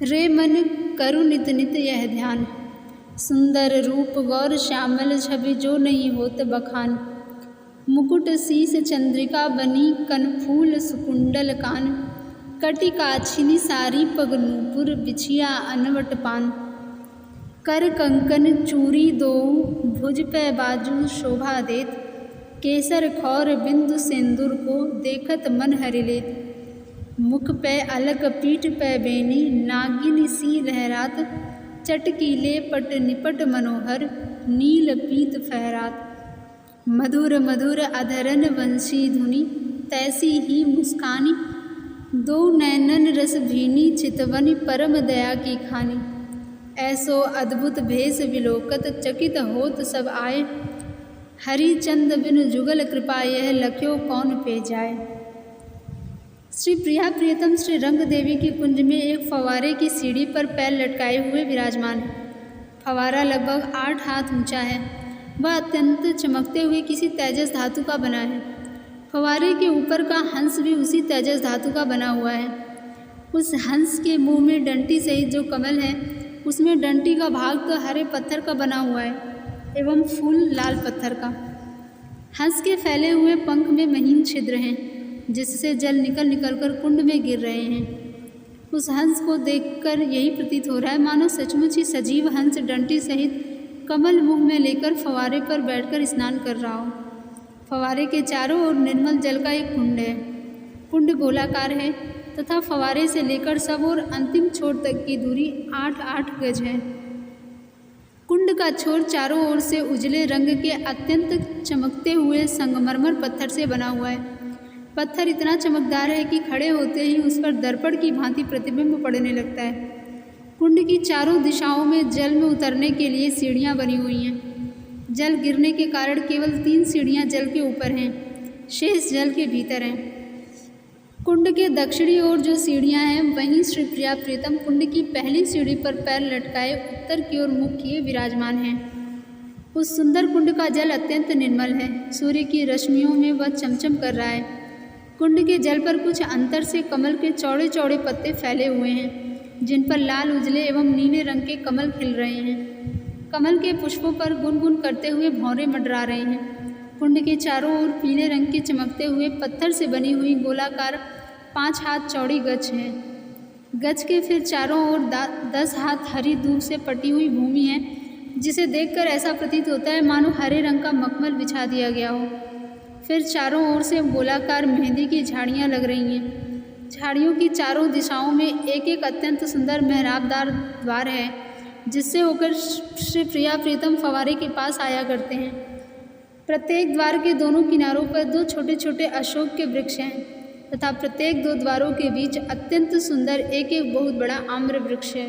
रे मन करु नित नित यह ध्यान, सुंदर रूप गौर श्यामल छवि जो नहीं होत बखान। मुकुट शीस चंद्रिका बनी कनफूल सुकुंडल कान, कटि काछिनी सारी पग नूपुर बिछिया अनवट पान। कर कंकन चूड़ी दोऊ भुज पे बाजू शोभा देत, केसर खौर बिंदु सिंदूर को देखत मन हरि लेत। मुख पे अलक पीठ पे बेनी नागिन सी लहरात, चटकीले पट निपट मनोहर नील पीत फहरात। मधुर मधुर अधरन वंशी धुनि तैसी ही मुस्कानी, दो नैनन रस भीनी चितवनी परम दया की खानी। ऐसो अद्भुत भेष विलोकत चकित होत सब आए, हरि चंद बिन जुगल कृपा यह लख्यो कौन पे जाए। श्री प्रिया प्रियतम श्री रंग देवी के कुंज में एक फव्वारे की सीढ़ी पर पैर लटकाए हुए विराजमान है। फव्वारा लगभग 8 हाथ ऊंचा है। वह अत्यंत चमकते हुए किसी तेजस धातु का बना है। फव्वारे के ऊपर का हंस भी उसी तेजस धातु का बना हुआ है। उस हंस के मुंह में डंटी सहित जो कमल है, उसमें डंटी का भाग तो हरे पत्थर का बना हुआ है एवं फूल लाल पत्थर का। हंस के फैले हुए पंख में महीन छिद्र हैं, जिससे जल निकल निकल कर कुंड में गिर रहे हैं। उस हंस को देखकर यही प्रतीत हो रहा है मानो सचमुच ही सजीव हंस डंटी सहित कमल मुंह में लेकर फव्वारे पर बैठकर स्नान कर रहा हो। फव्वारे के चारों ओर निर्मल जल का एक कुंड है। कुंड गोलाकार है तथा फव्वारे से लेकर सब और अंतिम छोर तक की दूरी 8-8 गज है। कुंड का छोर चारों ओर से उजले रंग के अत्यंत चमकते हुए संगमरमर पत्थर से बना हुआ है। पत्थर इतना चमकदार है कि खड़े होते ही उस पर दर्पण की भांति प्रतिबिंब पड़ने लगता है। कुंड की चारों दिशाओं में जल में उतरने के लिए सीढ़ियां बनी हुई हैं। जल गिरने के कारण केवल 3 सीढ़ियां जल के ऊपर हैं, शेष जल के भीतर हैं। कुंड के दक्षिणी ओर जो सीढ़ियां हैं, वहीं श्री प्रिया प्रीतम कुंड की पहली सीढ़ी पर पैर लटकाए उत्तर की ओर मुख किए विराजमान हैं। उस सुंदर कुंड का जल अत्यंत निर्मल है। सूर्य की रश्मियों में वह चमचम कर रहा है। कुंड के जल पर कुछ अंतर से कमल के चौड़े चौड़े पत्ते फैले हुए हैं, जिन पर लाल उजले एवं नीले रंग के कमल खिल रहे हैं। कमल के पुष्पों पर गुनगुन करते हुए भौरे मंडरा रहे हैं। कुंड के चारों ओर पीले रंग के चमकते हुए पत्थर से बनी हुई गोलाकार 5 हाथ चौड़ी गज है। गज के फिर चारों ओर 10 हाथ हरी दूब से पटी हुई भूमि है, जिसे देखकर ऐसा प्रतीत होता है मानो हरे रंग का मखमल बिछा दिया गया हो। फिर चारों ओर से गोलाकार मेहंदी की झाड़ियाँ लग रही हैं। झाड़ियों की चारों दिशाओं में एक एक अत्यंत सुंदर मेहराबदार द्वार है, जिससे होकर श्री प्रिया प्रीतम फव्वारे के पास आया करते हैं। प्रत्येक द्वार के दोनों किनारों पर 2 छोटे छोटे अशोक के वृक्ष हैं तथा प्रत्येक 2 द्वारों के बीच अत्यंत सुंदर एक एक बहुत बड़ा आम्र वृक्ष है।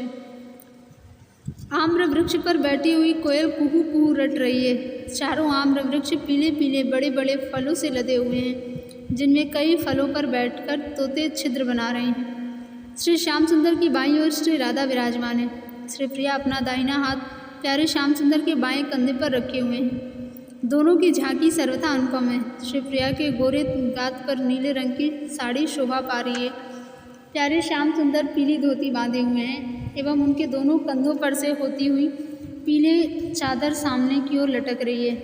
आम्र वृक्ष पर बैठी हुई कोयल कुहू कुहू रट रही है। चारों आम्र वृक्ष पीले पीले बड़े बड़े फलों से लदे हुए हैं, जिनमें कई फलों पर बैठकर तोते छिद्र बना रहे हैं। श्री श्याम सुंदर की बाईं ओर श्री राधा विराजमान है। श्री प्रिया अपना दाहिना हाथ प्यारे श्याम सुंदर के बाएं कंधे पर रखे हुए हैं। दोनों की झांकी सर्वथा अनुपम है। श्री प्रिया के गोरे गात पर नीले रंग की साड़ी शोभा पा रही है। प्यारे श्याम सुंदर पीली धोती बांधे हुए हैं एवं उनके दोनों कंधों पर से होती हुई पीले चादर सामने की ओर लटक रही है।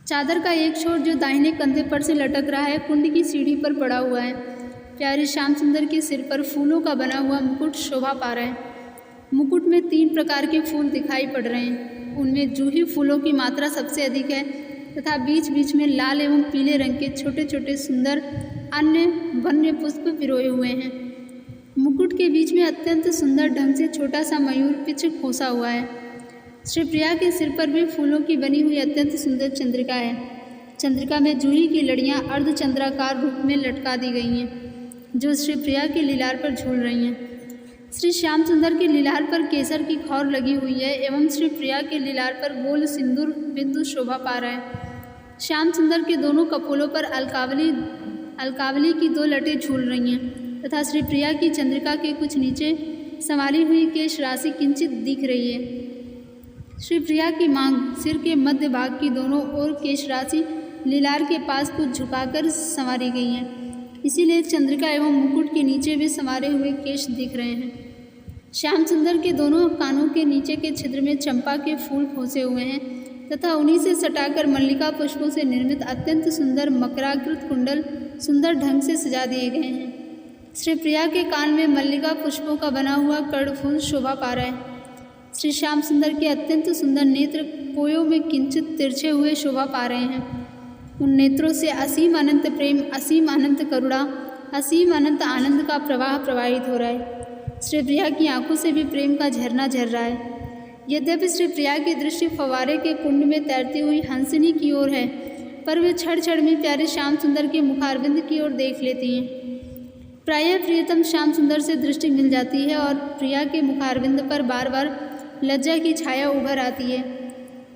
चादर का एक छोर जो दाहिने कंधे पर से लटक रहा है, कुंड की सीढ़ी पर पड़ा हुआ है। प्यारे श्याम सुंदर के सिर पर फूलों का बना हुआ मुकुट शोभा पा रहा है। मुकुट में 3 प्रकार के फूल दिखाई पड़ रहे हैं। उनमें जूही फूलों की मात्रा सबसे अधिक है तथा बीच बीच में लाल एवं पीले रंग के छोटे छोटे सुंदर अन्य वन्य पुष्प पिरोए हुए हैं। मुकुट के बीच में अत्यंत सुंदर ढंग से छोटा सा मयूर पिच खोसा हुआ है। श्री प्रिया के सिर पर भी फूलों की बनी हुई अत्यंत सुंदर चंद्रिका है। चंद्रिका में जूही की लड़ियां अर्धचंद्राकार रूप में लटका दी गई हैं, जो श्री प्रिया के लीलार पर झूल रही हैं। श्री श्याम सुंदर के लीलार पर केसर की खौर लगी हुई है एवं श्री प्रिया के लीलार पर गोल सिंदूर बिंदु शोभा पा रहा है। श्याम सुंदर के दोनों कपोलों पर अलकावली की 2 लटें झूल रही हैं तथा श्री प्रिया की चंद्रिका के कुछ नीचे संवारी हुई केश राशि किंचित दिख रही है। श्री प्रिया की मांग सिर के मध्य भाग की दोनों ओर केश राशि लीलार के पास कुछ झुकाकर संवारी गई हैं। इसीलिए चंद्रिका एवं मुकुट के नीचे भी संवारे हुए केश दिख रहे हैं। श्याम सुंदर के दोनों कानों के नीचे के छिद्र में चंपा के फूल खोसे हुए हैं तथा उन्हीं से सटाकर मल्लिका पुष्पों से निर्मित अत्यंत सुंदर मकराकृत कुंडल सुंदर ढंग से सजा दिए गए हैं। श्री प्रिया के कान में मल्लिका पुष्पों का बना हुआ कर्णफूल शोभा पा रहा है। श्री श्याम सुंदर के अत्यंत सुंदर नेत्र कोयों में किंचित तिरछे हुए शोभा पा रहे हैं। उन नेत्रों से असीम अनंत प्रेम, असीम अनंत करुणा, असीम अनंत आनंद का प्रवाह प्रवाहित हो रहा है। श्री प्रिया की आंखों से भी प्रेम का झरना झर रहा है। यद्यपि श्री प्रिया की दृष्टि फव्वारे के कुंड में तैरती हुई हंसिनी की ओर है, पर वे क्षण क्षण में प्यारे श्याम सुंदर के मुखारविंद की ओर देख लेती हैं। प्रायः प्रियतम श्याम सुंदर से दृष्टि मिल जाती है और प्रिया के मुखारविंद पर बार बार लज्जा की छाया उभर आती है।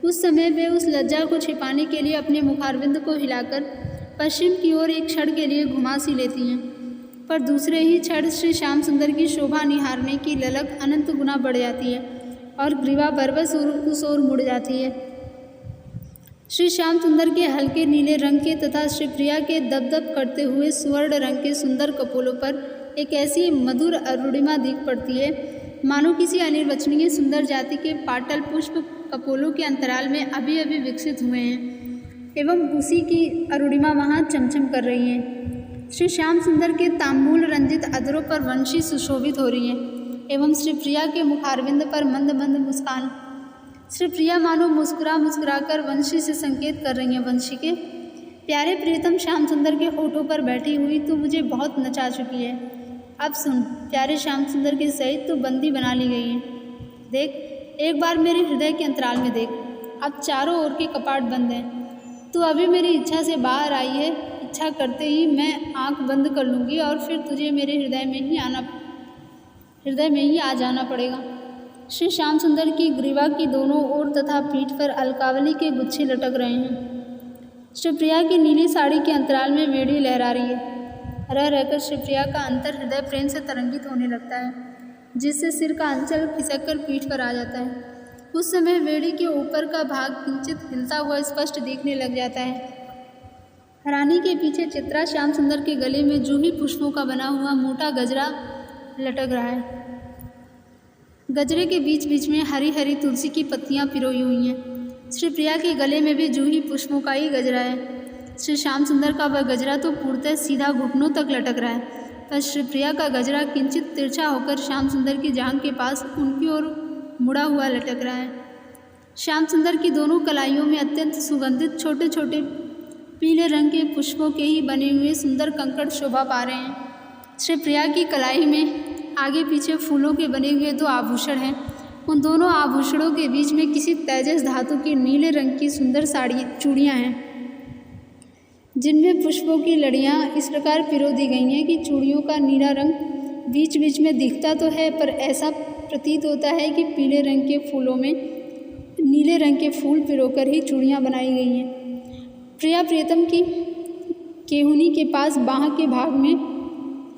उस समय वे उस लज्जा को छिपाने के लिए अपने मुखारविंद को हिलाकर पश्चिम की ओर एक क्षण के लिए घुमा सी लेती हैं, पर दूसरे ही क्षण श्री श्याम सुंदर की शोभा निहारने की ललक अनंत गुना बढ़ जाती है और ग्रीवा बरबस उस ओर मुड़ जाती है। श्री श्याम सुंदर के हल्के नीले रंग के तथा श्री प्रिया के दपदप करते हुए स्वर्ण रंग के सुंदर कपोलों पर एक ऐसी मधुर अरुणिमा दिख पड़ती है मानो किसी अनिर्वचनीय सुंदर जाति के पाटल पुष्प कपोलों के अंतराल में अभी अभी विकसित हुए हैं एवं उसी की अरुणिमा वहाँ चमचम कर रही है। श्री श्याम सुंदर के तांबूल रंजित अधरों पर वंशी सुशोभित हो रही है एवं श्री प्रिया के मुखारविंद पर मंद मंद मुस्कान। श्री प्रिया मानो मुस्कुरा मुस्कुरा कर वंशी से संकेत कर रही हैं, वंशी के प्यारे प्रियतम श्याम सुंदर के होठों पर बैठी हुई तू मुझे बहुत नचा चुकी है। अब सुन, प्यारे श्याम सुंदर के सहित तो बंदी बना ली गई है। देख, एक बार मेरे हृदय के अंतराल में देख, अब चारों ओर के कपाट बंद हैं। तू अभी मेरी इच्छा से बाहर आई है। इच्छा करते ही मैं आंख बंद कर लूँगी और फिर तुझे मेरे हृदय में ही आ जाना पड़ेगा। श्री श्याम सुंदर की ग्रीवा की दोनों ओर तथा पीठ पर अलकावली के गुच्छे लटक रहे हैं। श्री प्रिया की नीली साड़ी के अंतराल में वेड़ी लहरा रही है। रह रहकर श्री प्रिया का अंतर हृदय प्रेम से तरंगित होने लगता है, जिससे सिर का अंचल खिसककर पीठ पर आ जाता है। उस समय वेड़ी के ऊपर का भाग किंचित हिलता हुआ स्पष्ट दिखने लग जाता है। रानी के पीछे चित्रा श्याम सुंदर के गले में जूही पुष्पों का बना हुआ मोटा गजरा लटक रहा है। गजरे के बीच बीच में हरी हरी तुलसी की पत्तियां पिरोई हुई हैं। श्री प्रिया के गले में भी जूही पुष्पों का ही गजरा है। श्री श्याम सुंदर का वह गजरा तो पूर्णतः सीधा घुटनों तक लटक रहा है, पर श्री प्रिया का गजरा किंचित तिरछा होकर श्याम सुंदर की जांघ के पास उनकी ओर मुड़ा हुआ लटक रहा है। श्याम सुंदर की दोनों कलाइयों में अत्यंत सुगंधित छोटे छोटे पीले रंग के पुष्पों के ही बने हुए सुंदर कंकड़ शोभा पा रहे हैं। श्री प्रिया की कलाई में आगे पीछे फूलों के बने हुए दो आभूषण हैं। उन दोनों आभूषणों के बीच में किसी तेजस धातु की नीले रंग की सुंदर चूड़ियाँ हैं, जिनमें पुष्पों की लड़ियाँ इस प्रकार पिरो दी गई हैं कि चूड़ियों का नीला रंग बीच बीच में दिखता तो है, पर ऐसा प्रतीत होता है कि पीले रंग के फूलों में नीले रंग के फूल पिरोकर ही चूड़ियाँ बनाई गई हैं। प्रिया प्रियतम की केहुनी के पास बाह के भाग में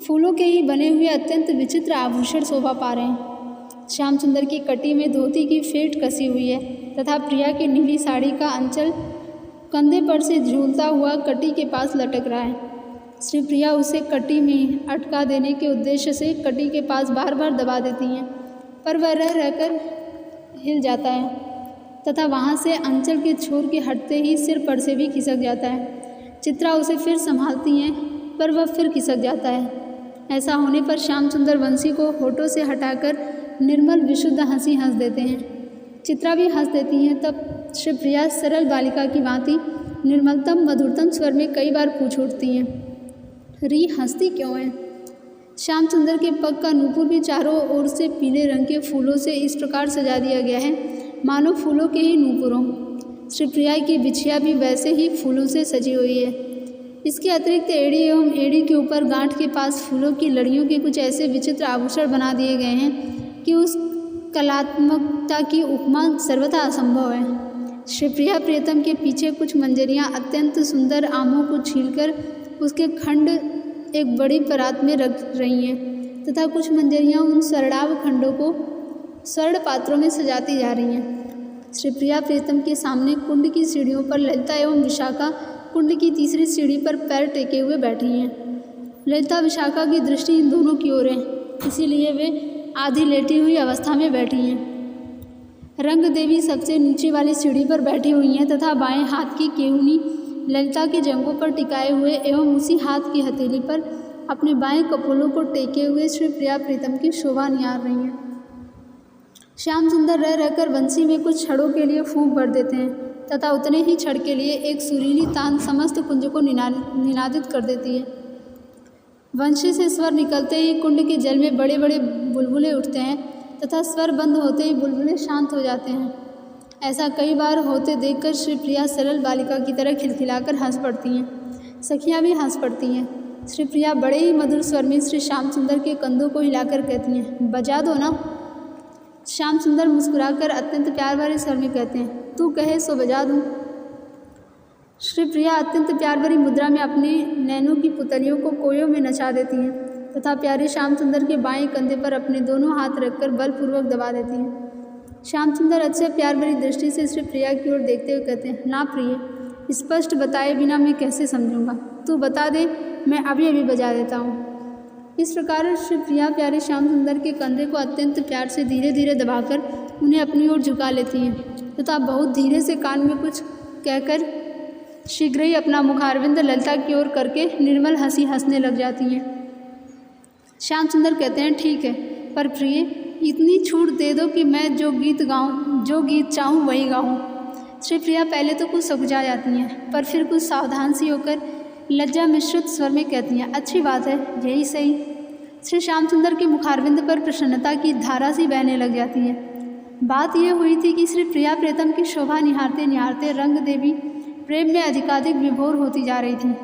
फूलों के ही बने हुए अत्यंत विचित्र आभूषण शोभा पा रहे हैं। श्याम सुंदर की कटी में धोती की फेंट कसी हुई है तथा प्रिया की नीली साड़ी का अंचल कंधे पर से झूलता हुआ कटी के पास लटक रहा है। श्री प्रिया उसे कटी में अटका देने के उद्देश्य से कटी के पास बार बार दबा देती हैं, पर वह रह रहकर हिल जाता है तथा वहाँ से अंचल के छोर के हटते ही सिर पर से भी खिसक जाता है। चित्रा उसे फिर संभालती हैं, पर वह फिर खिसक जाता है। ऐसा होने पर श्याम सुंदर वंशी को होठों से हटाकर निर्मल विशुद्ध हंसी हंस देते हैं। चित्रा भी हंस देती हैं। तब श्री प्रिया सरल बालिका की भांति निर्मलतम मधुरतम स्वर में कई बार पूछ उठती हैं, री हंसती क्यों है? श्याम सुंदर के पग का नूपुर भी चारों ओर से पीले रंग के फूलों से इस प्रकार सजा दिया गया है मानो फूलों के ही नूपुरों। श्री प्रिया की बिछिया भी वैसे ही फूलों से सजी हुई है। इसके अतिरिक्त एड़ी एवं एड़ी के ऊपर गांठ के पास फूलों की लड़ियों के कुछ ऐसे विचित्र आभूषण बना दिए गए हैं कि उस कलात्मकता की उपमा सर्वथा असंभव है। श्री प्रिया प्रियतम के पीछे कुछ मंजरियाँ अत्यंत सुंदर आमों को छीलकर उसके खंड एक बड़ी परात में रख रही हैं तथा कुछ मंजरियाँ उन स्वर्णाभ खंडों को स्वर्ण पात्रों में सजाती जा रही हैं। श्री प्रिया प्रियतम के सामने कुंड की सीढ़ियों पर ललिता एवं विशाखा कुंड की तीसरी सीढ़ी पर पैर टेके हुए बैठी हैं। ललिता विशाखा की दृष्टि इन दोनों की ओर है, इसीलिए वे आधी लेटी हुई अवस्था में बैठी हैं। रंग देवी सबसे नीचे वाली सीढ़ी पर बैठी हुई हैं तथा बाएं हाथ की केहूनी ललिता के जंघों पर टिकाए हुए एवं उसी हाथ की हथेली पर अपने बाएं कपोलों को टेके हुए श्री प्रिया प्रीतम की शोभा निहार रही हैं। श्याम सुंदर रह रहकर बंसी में कुछ छड़ों के लिए फूंक भर देते हैं तथा उतने ही छड़ के लिए एक सुरीली तान समस्त कुंज को निनादित कर देती है। वंशी से स्वर निकलते ही कुंड के जल में बड़े बड़े बुलबुले उठते हैं तथा स्वर बंद होते ही बुलबुले शांत हो जाते हैं। ऐसा कई बार होते देखकर श्री प्रिया सरल बालिका की तरह खिलखिलाकर हंस पड़ती हैं। सखियाँ भी हंस पड़ती हैं। श्री प्रिया बड़े ही मधुर स्वर में श्री श्याम सुंदर के कंधों को हिलाकर कहती हैं, बजा दो ना। श्याम सुंदर मुस्कुराकर अत्यंत प्यार भरे स्वर में कहते हैं, तू कहे सो बजा दूँ। श्री प्रिया अत्यंत प्यार भरी मुद्रा में अपने नैनों की पुतलियों को कोयों में नचा देती हैं तथा प्यारे श्याम सुंदर के बाएं कंधे पर अपने दोनों हाथ रखकर बलपूर्वक दबा देती हैं। श्याम सुंदर अच्छे प्यार भरी दृष्टि से श्री प्रिया की ओर देखते हुए कहते हैं, ना प्रिय, स्पष्ट बताए बिना मैं कैसे समझूंगा, तू बता दे, मैं अभी अभी बजा देता हूँ। इस प्रकार श्री प्रिया प्यारे श्याम सुंदर के कंधे को अत्यंत प्यार से धीरे धीरे दबाकर उन्हें अपनी ओर झुका लेती हैं तथा बहुत धीरे से कान में कुछ कहकर शीघ्र ही अपना मुखारविंद ललिता की ओर करके निर्मल हंसी हंसने लग जाती हैं। श्याम सुंदर कहते हैं, ठीक है, पर प्रिय इतनी छूट दे दो कि मैं जो गीत चाहूँ वही गाऊँ। श्री प्रिया पहले तो कुछ सकुचा जाती हैं, पर फिर कुछ सावधान सी होकर लज्जा मिश्रित स्वर में कहती हैं, अच्छी बात है, यही सही। श्री श्याम सुंदर के मुखारविंद पर प्रसन्नता की धारा सी बहने लग जाती है। बात यह हुई थी कि श्री प्रिया प्रीतम की शोभा निहारते निहारते रंग देवी प्रेम में अधिकाधिक विभोर होती जा रही थी।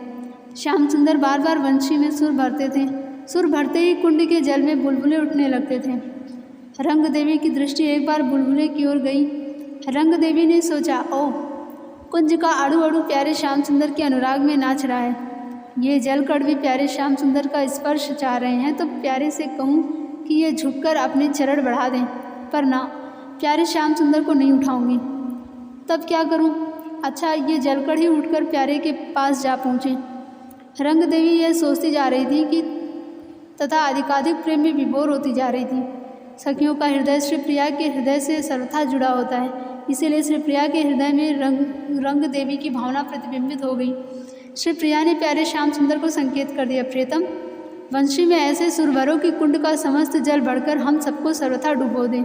श्याम सुंदर बार बार वंशी में सुर भरते थे। सुर भरते ही कुंड के जल में बुलबुले उठने लगते थे। रंग देवी की दृष्टि एक बार बुलबुले की ओर गई। रंग देवी ने सोचा, ओह, कुंज का अड़ू अड़ू प्यारे श्याम सुंदर के अनुराग में नाच रहा है। ये जलकण भी प्यारे श्याम सुंदर का स्पर्श चाह रहे हैं, तो प्यारे से कहूँ कि ये झुककर अपने चरण बढ़ा दें, पर ना, प्यारे श्याम सुंदर को नहीं उठाऊंगी। तब क्या करूं? अच्छा, ये जलकण ही उठकर प्यारे के पास जा पहुँचे। रंग देवी यह सोचती जा रही थी कि तथा अधिकाधिक प्रेम में विभोर होती जा रही थी। सखियों का हृदय श्री प्रिया के हृदय से सर्वथा जुड़ा होता है, इसीलिए श्री प्रिया के हृदय में रंग देवी की भावना प्रतिबिंबित हो गई। श्री प्रिया ने प्यारे श्याम सुंदर को संकेत कर दिया, प्रियतम, वंशी में ऐसे सुरभरों की कुंड का समस्त जल बढ़कर हम सबको सर्वथा डुबो दें।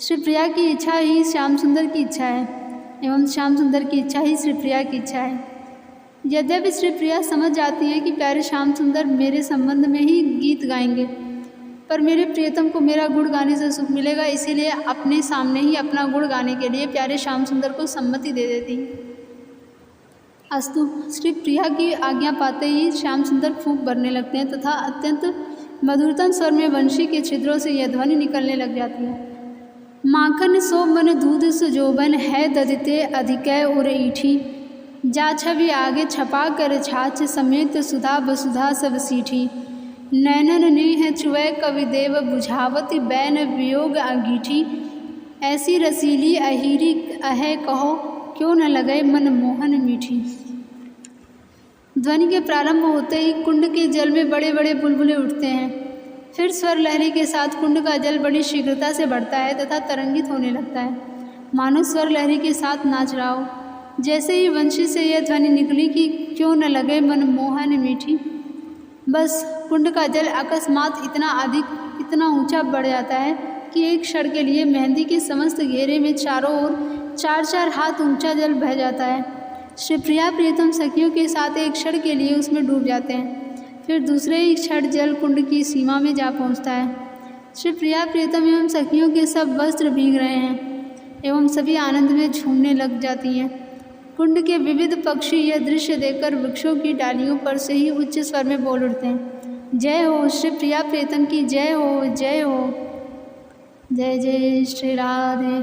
श्री प्रिया की इच्छा ही श्याम सुंदर की इच्छा है एवं श्याम सुंदर की इच्छा ही श्री प्रिया की इच्छा है। यद्यपि श्री प्रिया समझ जाती है कि प्यारे श्याम सुंदर मेरे संबंध में ही गीत गाएंगे, पर मेरे प्रियतम को मेरा गुण गाने से सुख मिलेगा, इसीलिए अपने सामने ही अपना गुण गाने के लिए प्यारे श्याम सुंदर को सम्मति दे देती। अस्तु, श्री प्रिया की आज्ञा पाते ही श्याम सुंदर फूंक भरने लगते हैं तथा अत्यंत मधुरतम स्वर में वंशी के छिद्रों से यह ध्वनि निकलने लग जाती है। माखन सो मन दूध सुजोबन है ददिते अधिकै और ईठी, जा छवि आगे छपा कर छाछ समेत सुधा बसुधा सब सीठी, नैनन ने है चुवै कवि देव बुझावती बैन वियोग अंगीठी, ऐसी रसीली अहीरी अह कहो क्यों न लगे मन मोहन मीठी। ध्वनि के प्रारंभ होते ही कुंड के जल में बड़े बड़े बुलबुले उठते हैं। फिर स्वर लहरी के साथ कुंड का जल बड़ी शीघ्रता से बढ़ता है तथा तरंगित होने लगता है, मानो स्वर लहरी के साथ नाच रहा हो। जैसे ही वंशी से यह ध्वनि निकली कि क्यों न लगे मन मोहन मीठी, बस कुंड का जल अकस्मात इतना ऊंचा बढ़ जाता है कि एक क्षण के लिए मेहंदी के समस्त घेरे में चारों ओर 4-4 हाथ ऊंचा जल बह जाता है। श्री प्रिया प्रीतम सखियों के साथ एक क्षण के लिए उसमें डूब जाते हैं। फिर दूसरे ही क्षण जल कुंड की सीमा में जा पहुंचता है। श्री प्रिया प्रीतम एवं सखियों के सब वस्त्र भीग रहे हैं एवं सभी आनंद में झूमने लग जाती हैं। कुंड के विविध पक्षी यह दृश्य देखकर वृक्षों की डालियों पर से ही उच्च स्वर में बोल उठते हैं, जय हो श्री प्रिया प्रीतम की, जय हो, जय हो, जय जय श्री राधे।